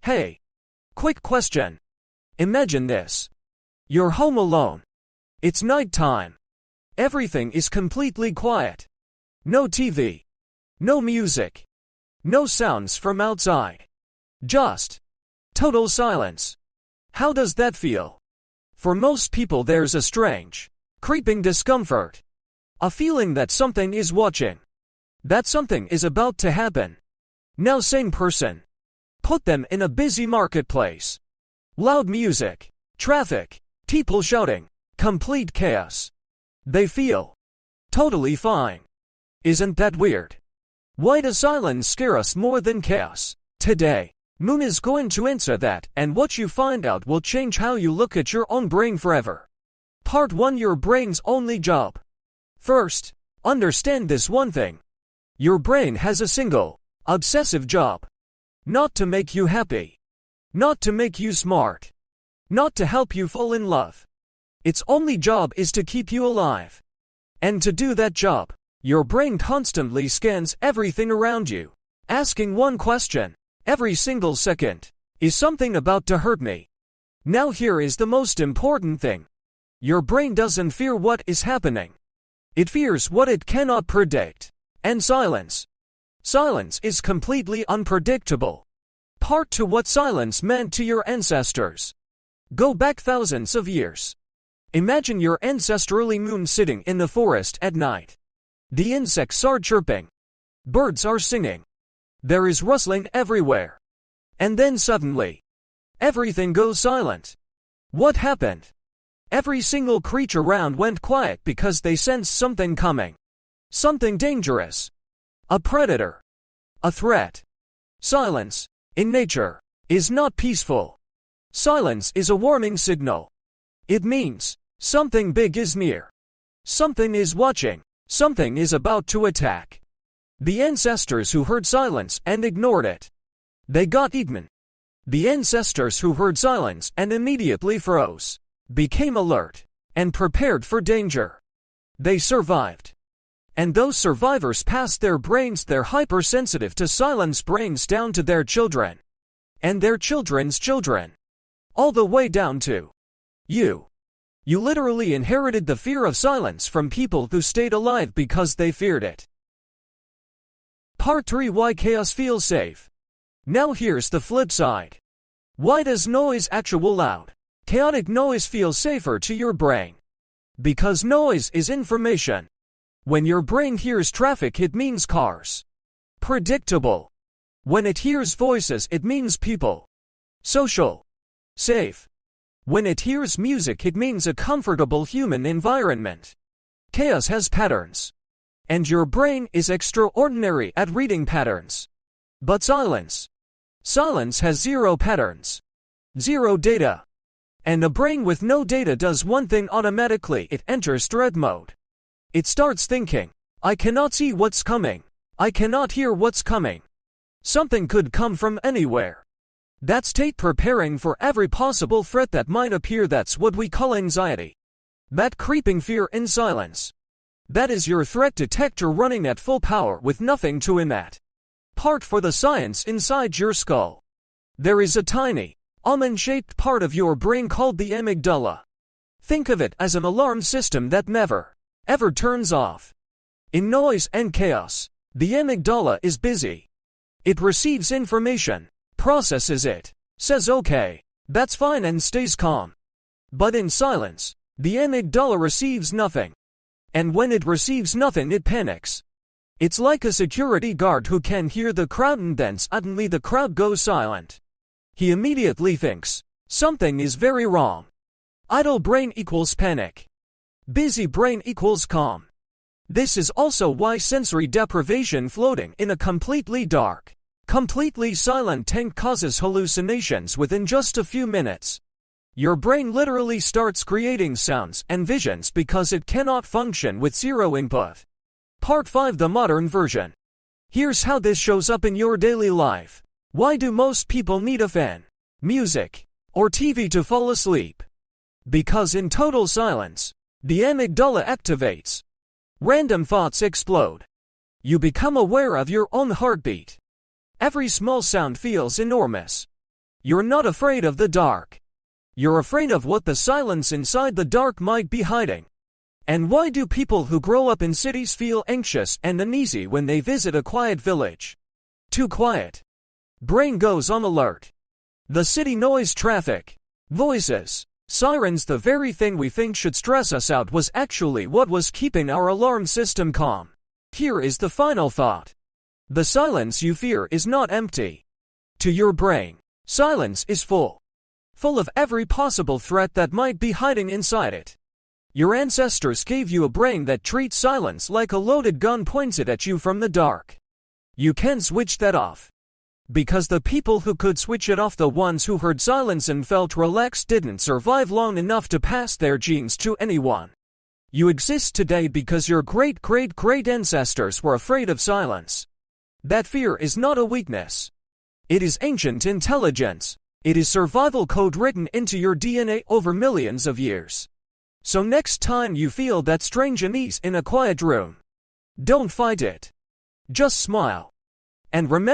Hey, quick question. Imagine this. You're home alone. It's night time. Everything is completely quiet. No TV. No music. No sounds from outside. Just total silence. How does that feel? For most people there's a strange, creeping discomfort. A feeling that something is watching. That something is about to happen. Now same person. Put them in a busy marketplace. Loud music, traffic, people shouting, complete chaos. They feel totally fine. Isn't that weird? Why does silence scare us more than chaos? Today, Moon is going to answer that, and what you find out will change how you look at your own brain forever. Part 1: Your brain's only job. First, understand this one thing. Your brain has a single, obsessive job. Not to make you happy. Not to make you smart. Not to help you fall in love. Its only job is to keep you alive. And to do that job, your brain constantly scans everything around you, asking one question, every single second: is something about to hurt me? Now here is the most important thing. Your brain doesn't fear what is happening. It fears what it cannot predict. And silence. Silence is completely unpredictable. Part 2: What silence meant to your ancestors. Go back thousands of years. Imagine your ancestrally moon sitting in the forest at night. The insects are chirping. Birds are singing. There is rustling everywhere. And then suddenly, everything goes silent. What happened? Every single creature around went quiet because they sensed something coming. Something dangerous. A predator. A threat. Silence, in nature, is not peaceful. Silence is a warning signal. It means something big is near. Something is watching. Something is about to attack. The ancestors who heard silence and ignored it, they got eaten. The ancestors who heard silence and immediately froze, became alert, and prepared for danger. They survived. And those survivors passed their hypersensitive to silence brains down to their children. And their children's children. All the way down to you. You literally inherited the fear of silence from people who stayed alive because they feared it. Part 3: Why chaos feels safe. Now here's the flip side. Why does noise actual loud, chaotic noise feel safer to your brain? Because noise is information. When your brain hears traffic, it means cars. Predictable. When it hears voices, it means people. Social. Safe. When it hears music, it means a comfortable human environment. Chaos has patterns. And your brain is extraordinary at reading patterns. But silence. Silence has zero patterns. Zero data. And a brain with no data does one thing automatically: it enters threat mode. It starts thinking, I cannot see what's coming. I cannot hear what's coming. Something could come from anywhere. That state preparing for every possible threat that might appear, that's what we call anxiety. That creeping fear in silence. That is your threat detector running at full power with nothing to emit. Part 4: The science inside your skull. There is a tiny, almond-shaped part of your brain called the amygdala. Think of it as an alarm system that never, ever turns off. In noise and chaos, the amygdala is busy. It receives information, processes it, says okay, that's fine, and stays calm. But in silence, the amygdala receives nothing. And when it receives nothing, it panics. It's like a security guard who can hear the crowd, and then suddenly the crowd goes silent. He immediately thinks, something is very wrong. Idle brain equals panic. Busy brain equals calm. This is also why sensory deprivation, floating in a completely dark, completely silent tank, causes hallucinations within just a few minutes. Your brain literally starts creating sounds and visions because it cannot function with zero input. Part 5: The modern version. Here's how this shows up in your daily life. Why do most people need a fan, music, or TV to fall asleep? Because in total silence, the amygdala activates. Random thoughts explode. You become aware of your own heartbeat. Every small sound feels enormous. You're not afraid of the dark. You're afraid of what the silence inside the dark might be hiding. And why do people who grow up in cities feel anxious and uneasy when they visit a quiet village? Too quiet. Brain goes on alert. The city noise, traffic, voices, sirens, the very thing we think should stress us out was actually what was keeping our alarm system calm. Here is the final thought. The silence you fear is not empty. To your brain, silence is full of every possible threat that might be hiding inside it. Your ancestors gave you a brain that treats silence like a loaded gun pointed at you from the dark. You can't switch that off. Because the people who could switch it off, the ones who heard silence and felt relaxed, didn't survive long enough to pass their genes to anyone. You exist today because your great ancestors were afraid of silence. That fear is not a weakness. It is ancient intelligence. It is survival code written into your DNA over millions of years. So next time you feel that strange unease in a quiet room, don't fight it. Just smile. And remember,